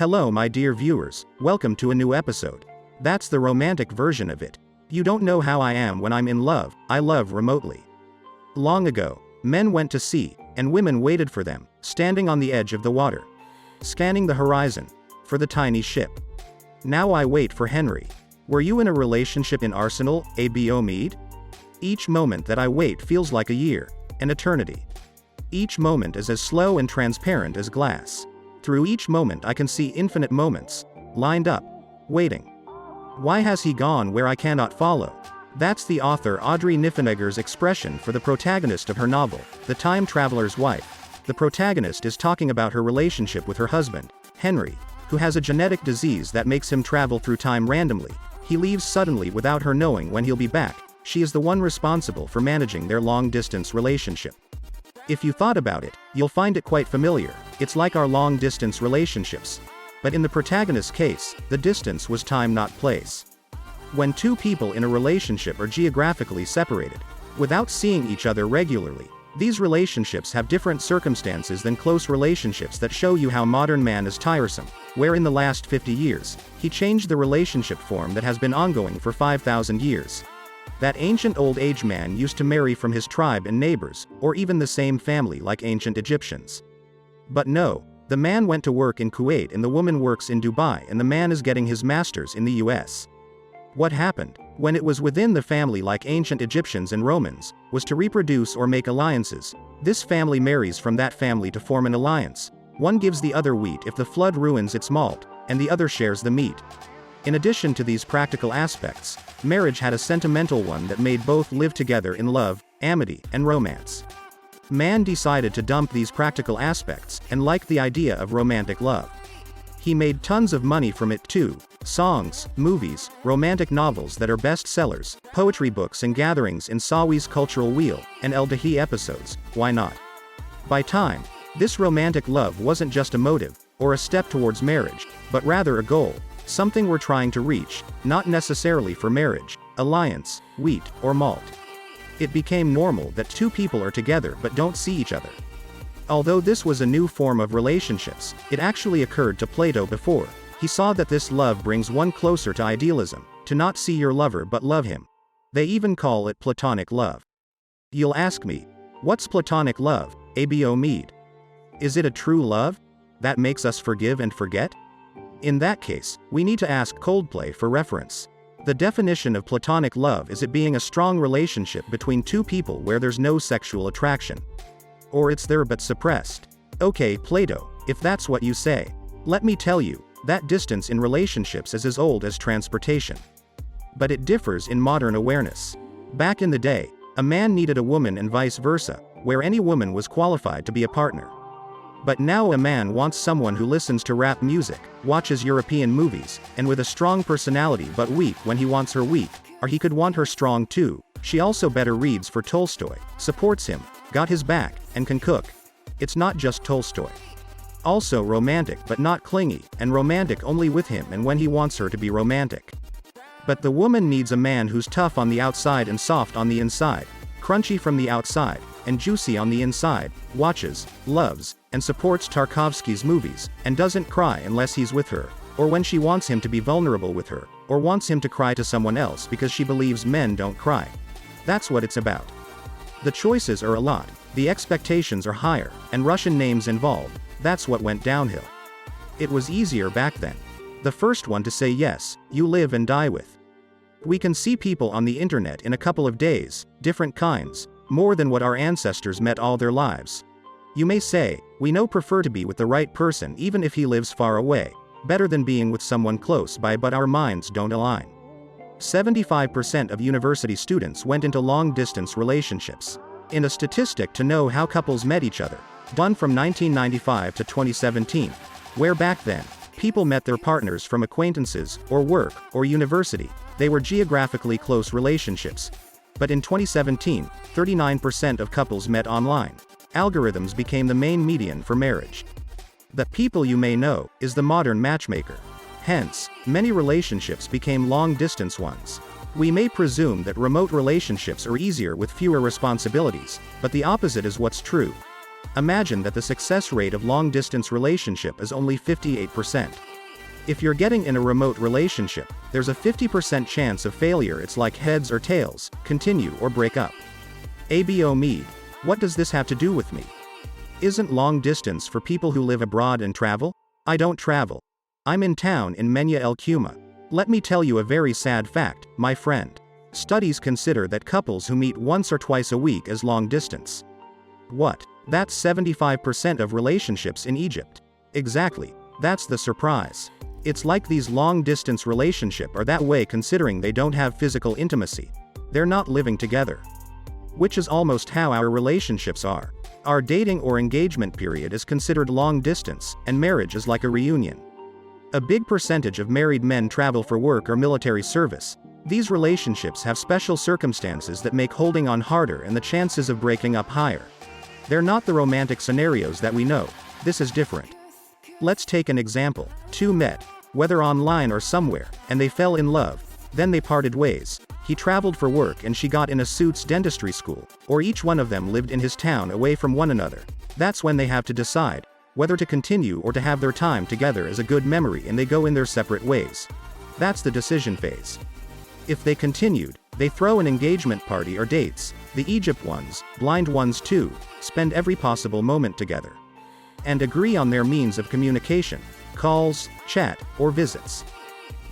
Hello my dear viewers, welcome to a new episode. That's the romantic version of it. You don't know how I am when I'm in love, I love remotely. Long ago, men went to sea, and women waited for them, standing on the edge of the water, scanning the horizon, for the tiny ship. Now I wait for Henry. Were you in a relationship in Arsenal, ABO Mead? Each moment that I wait feels like a year, an eternity. Each moment is as slow and transparent as glass. Through each moment I can see infinite moments, lined up, waiting. Why has he gone where I cannot follow? That's the author Audrey Niffenegger's expression for the protagonist of her novel, The Time Traveler's Wife. The protagonist is talking about her relationship with her husband, Henry, who has a genetic disease that makes him travel through time randomly. He leaves suddenly without her knowing when he'll be back. She is the one responsible for managing their long-distance relationship. If you thought about it, you'll find it quite familiar. It's like our long-distance relationships. But in the protagonist's case, the distance was time not place. When two people in a relationship are geographically separated, without seeing each other regularly, these relationships have different circumstances than close relationships that show you how modern man is tiresome, where in the last 50 years, he changed the relationship form that has been ongoing for 5,000 years. That ancient old age man used to marry from his tribe and neighbors, or even the same family like ancient Egyptians. But no, the man went to work in Kuwait and the woman works in Dubai and the man is getting his master's in the US. What happened, when it was within the family like ancient Egyptians and Romans, was to reproduce or make alliances. This family marries from that family to form an alliance. One gives the other wheat if the flood ruins its malt, and the other shares the meat. In addition to these practical aspects, marriage had a sentimental one that made both live together in love, amity, and romance. Man decided to dump these practical aspects, and liked the idea of romantic love. He made tons of money from it too. Songs, movies, romantic novels that are bestsellers, poetry books and gatherings in Sawi's Cultural Wheel, and El Dahi episodes, why not? By time, this romantic love wasn't just a motive, or a step towards marriage, but rather a goal. Something we're trying to reach, not necessarily for marriage, alliance, wheat, or malt. It became normal that two people are together but don't see each other. Although this was a new form of relationships, it actually occurred to Plato before. He saw that this love brings one closer to idealism, to not see your lover but love him. They even call it platonic love. You'll ask me, what's platonic love, ABO Mead? Is it a true love that makes us forgive and forget? In that case, we need to ask Coldplay for reference. The definition of platonic love is it being a strong relationship between two people where there's no sexual attraction. Or it's there but suppressed. Okay, Plato, if that's what you say. Let me tell you, that distance in relationships is as old as transportation. But it differs in modern awareness. Back in the day, a man needed a woman and vice versa, where any woman was qualified to be a partner. But now a man wants someone who listens to rap music, watches European movies, and with a strong personality but weak when he wants her weak, or he could want her strong too. She also better reads for Tolstoy, supports him, got his back, and can cook. It's not just Tolstoy. Also romantic but not clingy, and romantic only with him and when he wants her to be romantic. But the woman needs a man who's tough on the outside and soft on the inside, crunchy from the outside, and juicy on the inside, watches, loves, and supports Tarkovsky's movies, and doesn't cry unless he's with her, or when she wants him to be vulnerable with her, or wants him to cry to someone else because she believes men don't cry. That's what it's about. The choices are a lot, the expectations are higher, and Russian names involved. That's what went downhill. It was easier back then. The first one to say yes, you live and die with. We can see people on the internet in a couple of days, different kinds, more than what our ancestors met all their lives. You may say, we prefer to be with the right person even if he lives far away, better than being with someone close by, but our minds don't align. 75% of university students went into long-distance relationships. In a statistic to know how couples met each other, done from 1995 to 2017, where back then, people met their partners from acquaintances, or work, or university, they were geographically close relationships. But in 2017, 39% of couples met online. Algorithms became the main median for marriage. The people you may know is the modern matchmaker. Hence, many relationships became long-distance ones. We may presume that remote relationships are easier with fewer responsibilities, but the opposite is what's true. Imagine that the success rate of long-distance relationship is only 58%. If you're getting in a remote relationship, there's a 50% chance of failure. It's like heads or tails, continue or break up. ABO Mead. What does this have to do with me? Isn't long distance for people who live abroad and travel? I don't travel. I'm in town in Menya El Cuma. Let me tell you a very sad fact, my friend. Studies consider that couples who meet once or twice a week as long distance. What? That's 75% of relationships in Egypt. Exactly. That's the surprise. It's like these long-distance relationships are that way considering they don't have physical intimacy. They're not living together. Which is almost how our relationships are. Our dating or engagement period is considered long distance, and marriage is like a reunion. A big percentage of married men travel for work or military service. These relationships have special circumstances that make holding on harder and the chances of breaking up higher. They're not the romantic scenarios that we know. This is different. Let's take an example. Two met, whether online or somewhere, and they fell in love. Then they parted ways. He traveled for work and she got in a suits dentistry school, or each one of them lived in his town away from one another. That's when they have to decide whether to continue or to have their time together as a good memory, and they go in their separate ways. That's the decision phase. If they continued, they throw an engagement party or dates. The Egypt ones, blind ones too, spend every possible moment together. And agree on their means of communication, calls, chat, or visits.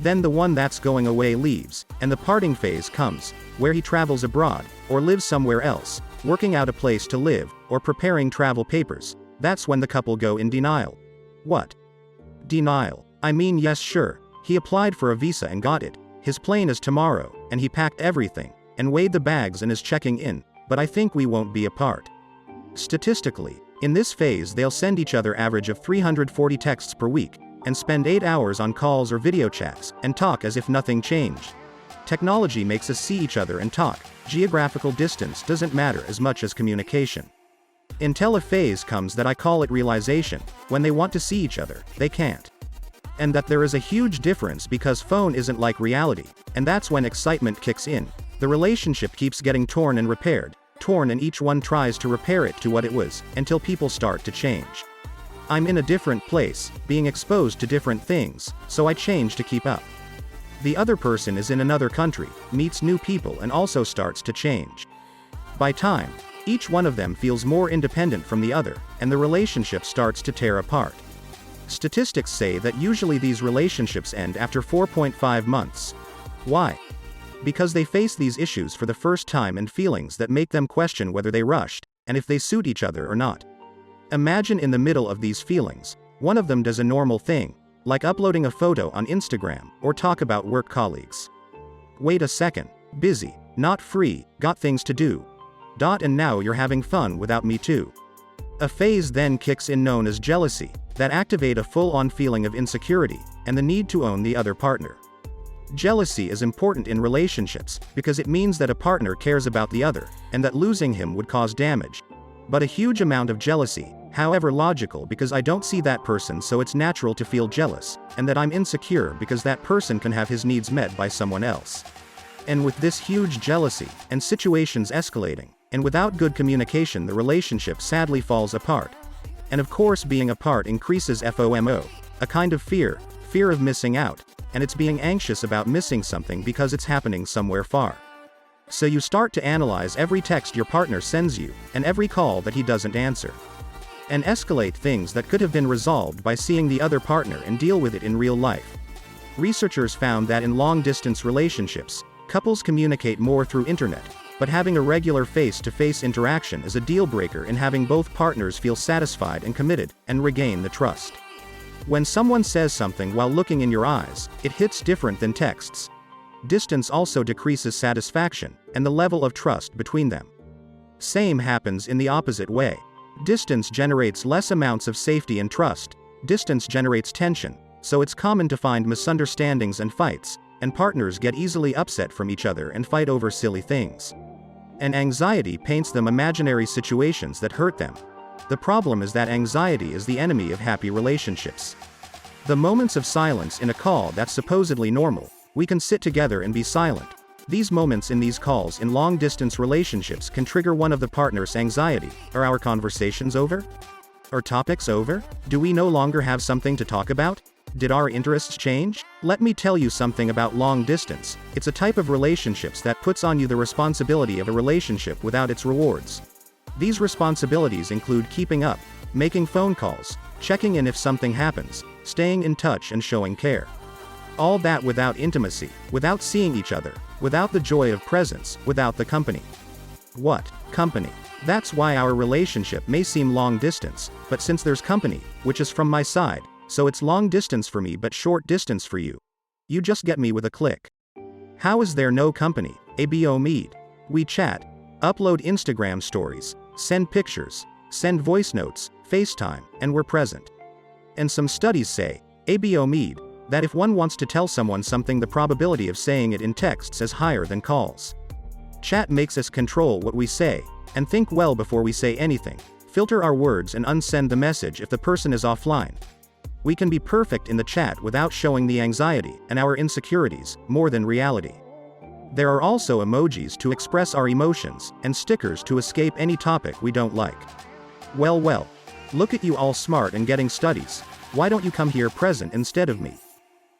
Then the one that's going away leaves, and the parting phase comes, where he travels abroad, or lives somewhere else, working out a place to live, or preparing travel papers. That's when the couple go in denial. What? Denial. I mean, yes, sure, he applied for a visa and got it. His plane is tomorrow, and he packed everything, and weighed the bags and is checking in, but I think we won't be apart. Statistically, in this phase they'll send each other average of 340 texts per week, and spend 8 hours on calls or video chats, and talk as if nothing changed. Technology makes us see each other and talk. Geographical distance doesn't matter as much as communication. Until a phase comes that I call it realization, when they want to see each other, they can't. And that there is a huge difference because phone isn't like reality, and that's when excitement kicks in. The relationship keeps getting torn and repaired, and each one tries to repair it to what it was, until people start to change. I'm in a different place, being exposed to different things, so I change to keep up. The other person is in another country, meets new people and also starts to change. By time, each one of them feels more independent from the other, and the relationship starts to tear apart. Statistics say that usually these relationships end after 4.5 months. Why? Because they face these issues for the first time and feelings that make them question whether they rushed, and if they suit each other or not. Imagine in the middle of these feelings, one of them does a normal thing, like uploading a photo on Instagram, or talk about work colleagues. Wait a second, busy, not free, got things to do. And now you're having fun without me too. A phase then kicks in known as jealousy, that activate a full-on feeling of insecurity, and the need to own the other partner. Jealousy is important in relationships, because it means that a partner cares about the other, and that losing him would cause damage. But a huge amount of jealousy, however logical because I don't see that person so it's natural to feel jealous, and that I'm insecure because that person can have his needs met by someone else. And with this huge jealousy, and situations escalating, and without good communication the relationship sadly falls apart. And of course being apart increases FOMO, a kind of fear of missing out, and it's being anxious about missing something because it's happening somewhere far. So you start to analyze every text your partner sends you, and every call that he doesn't answer. And escalate things that could have been resolved by seeing the other partner and deal with it in real life. Researchers found that in long-distance relationships, couples communicate more through internet, but having a regular face-to-face interaction is a deal-breaker in having both partners feel satisfied and committed, and regain the trust. When someone says something while looking in your eyes, it hits different than texts. Distance also decreases satisfaction, and the level of trust between them. Same happens in the opposite way. Distance generates less amounts of safety and trust. Distance generates tension, so it's common to find misunderstandings and fights, and partners get easily upset from each other and fight over silly things. And anxiety paints them imaginary situations that hurt them. The problem is that anxiety is the enemy of happy relationships. The moments of silence in a call that's supposedly normal, we can sit together and be silent. These moments in these calls in long-distance relationships can trigger one of the partner's anxiety. Are our conversations over? Are topics over? Do we no longer have something to talk about? Did our interests change? Let me tell you something about long distance. It's a type of relationships that puts on you the responsibility of a relationship without its rewards. These responsibilities include keeping up, making phone calls, checking in if something happens, staying in touch and showing care. All that without intimacy, without seeing each other, without the joy of presence, without the company. What? Company. That's why our relationship may seem long distance, but since there's company, which is from my side, so it's long distance for me but short distance for you. You just get me with a click. How is there no company? ABO Meet. We chat, upload Instagram stories, send pictures, send voice notes, FaceTime, and we're present. And some studies say, ABO Meet, that if one wants to tell someone something, the probability of saying it in texts is higher than calls. Chat makes us control what we say, and think well before we say anything, filter our words and unsend the message if the person is offline. We can be perfect in the chat without showing the anxiety and our insecurities, more than reality. There are also emojis to express our emotions, and stickers to escape any topic we don't like. Well, look at you all smart and getting studies. Why don't you come here present instead of me?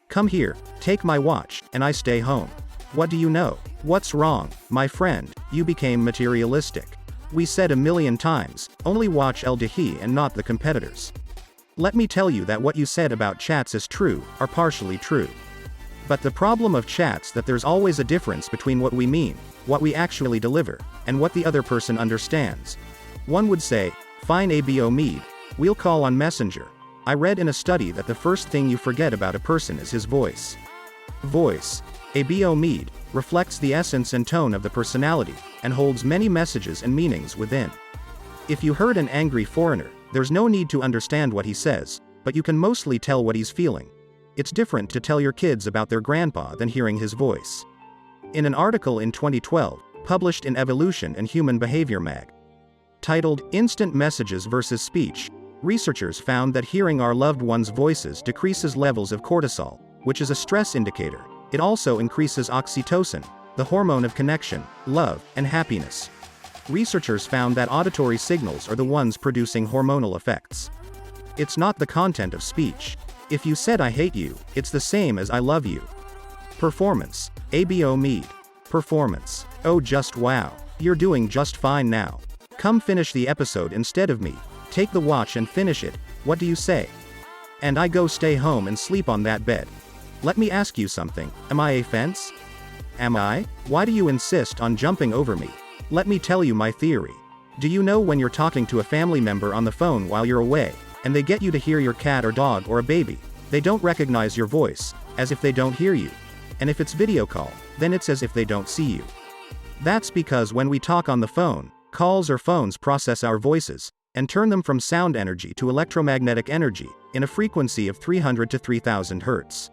Come here, take my watch, and I stay home. What do you know? What's wrong, my friend? You became materialistic. We said a million times, only watch El Dahi and not the competitors. Let me tell you that what you said about chats is true, or partially true. But the problem of chats that there's always a difference between what we mean, what we actually deliver, and what the other person understands. One would say, fine ABO Meet, we'll call on Messenger. I read in a study that the first thing you forget about a person is his voice. Voice, ABO Meet, reflects the essence and tone of the personality, and holds many messages and meanings within. If you heard an angry foreigner, there's no need to understand what he says, but you can mostly tell what he's feeling. It's different to tell your kids about their grandpa than hearing his voice. In an article in 2012, published in Evolution and Human Behavior mag, titled Instant Messages versus Speech, researchers found that hearing our loved ones' voices decreases levels of cortisol, which is a stress indicator. It also increases oxytocin, the hormone of connection, love, and happiness. Researchers found that auditory signals are the ones producing hormonal effects. It's not the content of speech. If you said I hate you, it's the same as I love you. Performance. ABO Meet. Performance. Oh just wow. You're doing just fine now. Come finish the episode instead of me. Take the watch and finish it. What do you say? And I go stay home and sleep on that bed. Let me ask you something. Am I a fence? Am I? Why do you insist on jumping over me? Let me tell you my theory. Do you know when you're talking to a family member on the phone while you're away, and they get you to hear your cat or dog or a baby, they don't recognize your voice, as if they don't hear you. And if it's video call, then it's as if they don't see you. That's because when we talk on the phone, calls or phones process our voices, and turn them from sound energy to electromagnetic energy, in a frequency of 300 to 3000 Hz.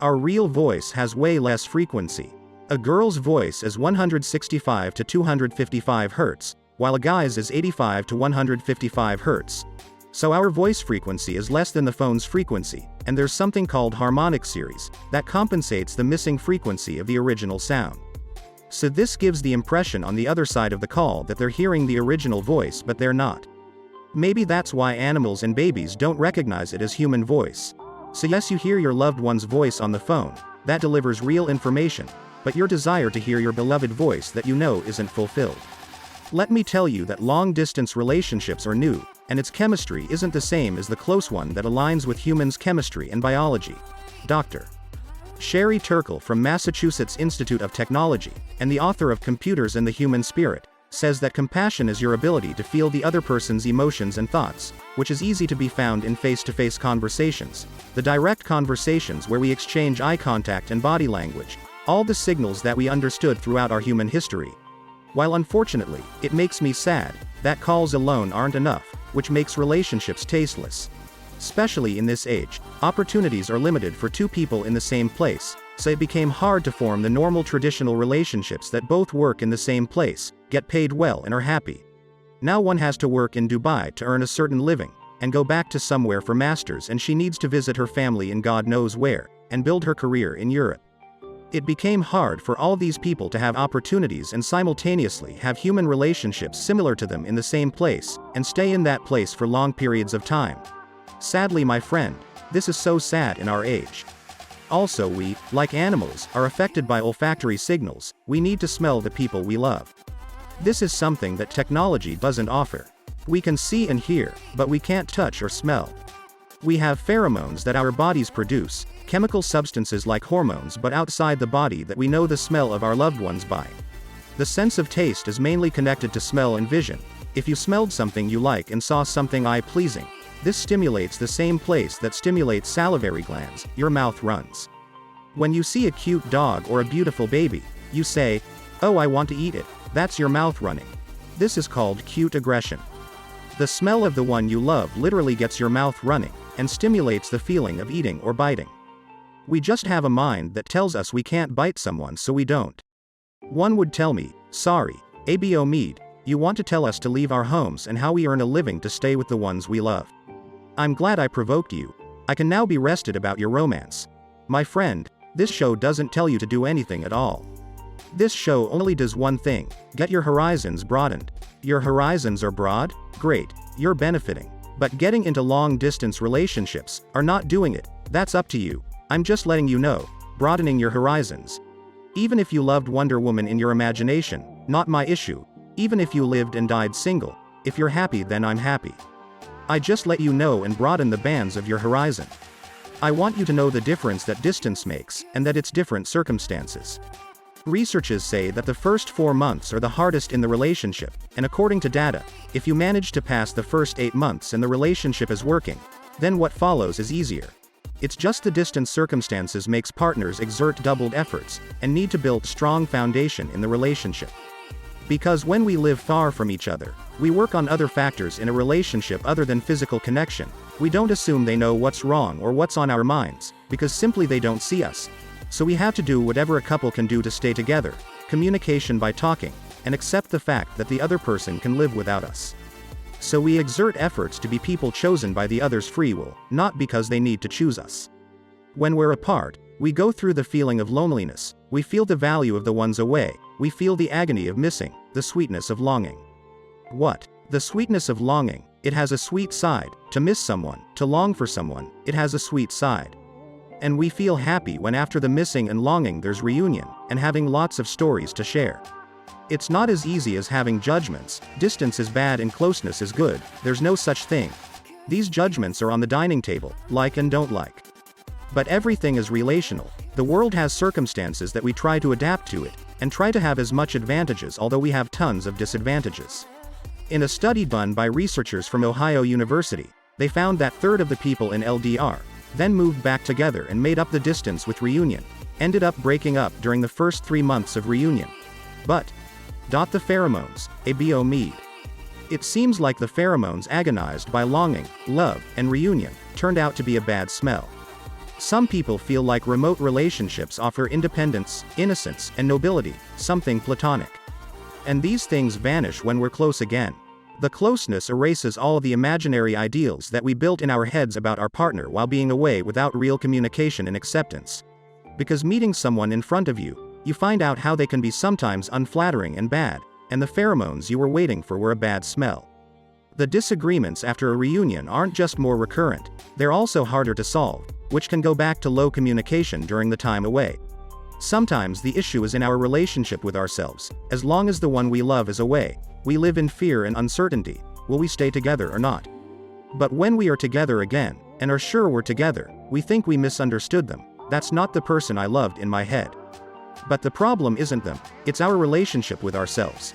Our real voice has way less frequency. A girl's voice is 165 to 255 Hz, while a guy's is 85 to 155 Hz. So our voice frequency is less than the phone's frequency, and there's something called harmonic series, that compensates the missing frequency of the original sound. So this gives the impression on the other side of the call that they're hearing the original voice but they're not. Maybe that's why animals and babies don't recognize it as human voice. So yes, you hear your loved one's voice on the phone, that delivers real information, but your desire to hear your beloved voice that you know isn't fulfilled. Let me tell you that long-distance relationships are new, and its chemistry isn't the same as the close one that aligns with humans' chemistry and biology. Dr. Sherry Turkle from Massachusetts Institute of Technology, and the author of Computers and the Human Spirit, says that compassion is your ability to feel the other person's emotions and thoughts, which is easy to be found in face-to-face conversations, the direct conversations where we exchange eye contact and body language, all the signals that we understood throughout our human history. While unfortunately, it makes me sad, that calls alone aren't enough, which makes relationships tasteless. Especially in this age, opportunities are limited for two people in the same place, so it became hard to form the normal traditional relationships that both work in the same place, get paid well and are happy. Now one has to work in Dubai to earn a certain living, and go back to somewhere for masters, and she needs to visit her family in God knows where, and build her career in Europe. It became hard for all these people to have opportunities and simultaneously have human relationships similar to them in the same place, and stay in that place for long periods of time. Sadly, my friend, This is so sad in our age. Also we, like animals, are affected by olfactory signals. We need to smell the people we love. This is something that technology doesn't offer. We can see and hear, but we can't touch or smell. We have pheromones that our bodies produce, chemical substances like hormones but outside the body that we know the smell of our loved ones by. The sense of taste is mainly connected to smell and vision. If you smelled something you like and saw something eye-pleasing, this stimulates the same place that stimulates salivary glands, your mouth runs. When you see a cute dog or a beautiful baby, you say, "Oh, I want to eat it," that's your mouth running. This is called cute aggression. The smell of the one you love literally gets your mouth running, and stimulates the feeling of eating or biting. We just have a mind that tells us we can't bite someone so we don't. One would tell me, "Sorry, Abo Mead, you want to tell us to leave our homes and how we earn a living to stay with the ones we love. I'm glad I provoked you. I can now be rested about your romance." My friend, this show doesn't tell you to do anything at all. This show only does one thing: get your horizons broadened. Your horizons are broad? Great, you're benefiting. But getting into long-distance relationships, are not doing it, that's up to you. I'm just letting you know, broadening your horizons. Even if you loved Wonder Woman in your imagination, not my issue. Even if you lived and died single, if you're happy then I'm happy. I just let you know and broaden the bands of your horizon. I want you to know the difference that distance makes, and that it's different circumstances. Researchers say that the first 4 months are the hardest in the relationship, and according to data, if you manage to pass the first 8 months and the relationship is working, then what follows is easier. It's just the distance circumstances makes partners exert doubled efforts, and need to build strong foundation in the relationship. Because when we live far from each other, we work on other factors in a relationship other than physical connection. We don't assume they know what's wrong or what's on our minds, because simply they don't see us. So we have to do whatever a couple can do to stay together, communication by talking, and accept the fact that the other person can live without us. So we exert efforts to be people chosen by the other's free will, not because they need to choose us. When we're apart, we go through the feeling of loneliness, we feel the value of the ones away, we feel the agony of missing, the sweetness of longing. What? The sweetness of longing, it has a sweet side. To miss someone, to long for someone, it has a sweet side. And we feel happy when after the missing and longing there's reunion, and having lots of stories to share. It's not as easy as having judgments. Distance is bad and closeness is good. There's no such thing. These judgments are on the dining table, like and don't like. But everything is relational. The world has circumstances that we try to adapt to it, and try to have as much advantages although we have tons of disadvantages. In a study done by researchers from Ohio University, they found that third of the people in LDR, then moved back together and made up the distance with reunion, ended up breaking up during the first 3 months of reunion. But, the pheromones, Abo Mead. It seems like the pheromones agonized by longing, love, and reunion, turned out to be a bad smell. Some people feel like remote relationships offer independence, innocence, and nobility, something platonic. And these things vanish when we're close again. The closeness erases all the imaginary ideals that we built in our heads about our partner while being away without real communication and acceptance. Because meeting someone in front of you, you find out how they can be sometimes unflattering and bad, and the pheromones you were waiting for were a bad smell. The disagreements after a reunion aren't just more recurrent, they're also harder to solve, which can go back to low communication during the time away. Sometimes the issue is in our relationship with ourselves. As long as the one we love is away, we live in fear and uncertainty. Will we stay together or not? But when we are together again, and are sure we're together, we think we misunderstood them. That's not the person I loved in my head. But the problem isn't them, it's our relationship with ourselves.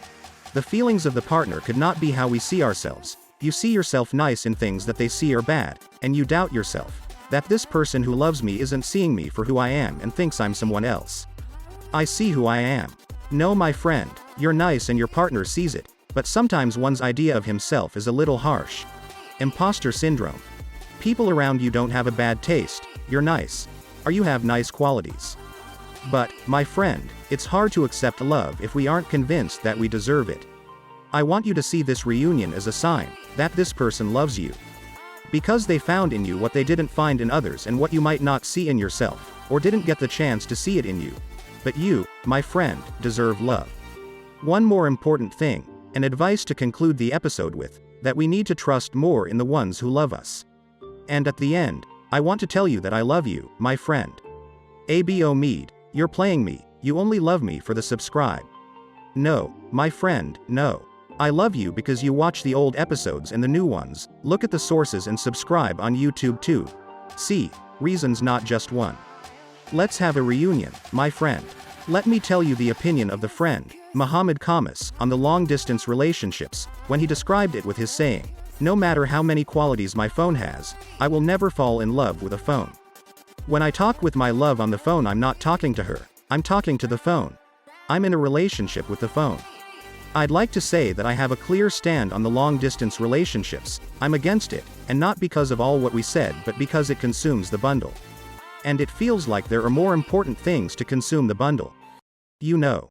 The feelings of the partner could not be how we see ourselves. You see yourself nice in things that they see are bad, and you doubt yourself. That this person who loves me isn't seeing me for who I am and thinks I'm someone else. I see who I am. No, my friend, you're nice and your partner sees it, but sometimes one's idea of himself is a little harsh. Imposter syndrome. People around you don't have a bad taste, you're nice. Or you have nice qualities. But, my friend, it's hard to accept love if we aren't convinced that we deserve it. I want you to see this reunion as a sign that this person loves you. Because they found in you what they didn't find in others and what you might not see in yourself, or didn't get the chance to see it in you. But you, my friend, deserve love. One more important thing, an advice to conclude the episode with, that we need to trust more in the ones who love us. And at the end, I want to tell you that I love you, my friend. Abo Mead, you're playing me, you only love me for the subscribe. No, my friend, no. I love you because you watch the old episodes and the new ones, look at the sources and subscribe on YouTube too. See, reasons not just one. Let's have a reunion, my friend. Let me tell you the opinion of the friend, Muhammad Khamis, on the long-distance relationships, when he described it with his saying, "No matter how many qualities my phone has, I will never fall in love with a phone. When I talk with my love on the phone, I'm not talking to her, I'm talking to the phone. I'm in a relationship with the phone." I'd like to say that I have a clear stand on the long-distance relationships. I'm against it, and not because of all what we said, but because it consumes the bundle. And it feels like there are more important things to consume the bundle. You know.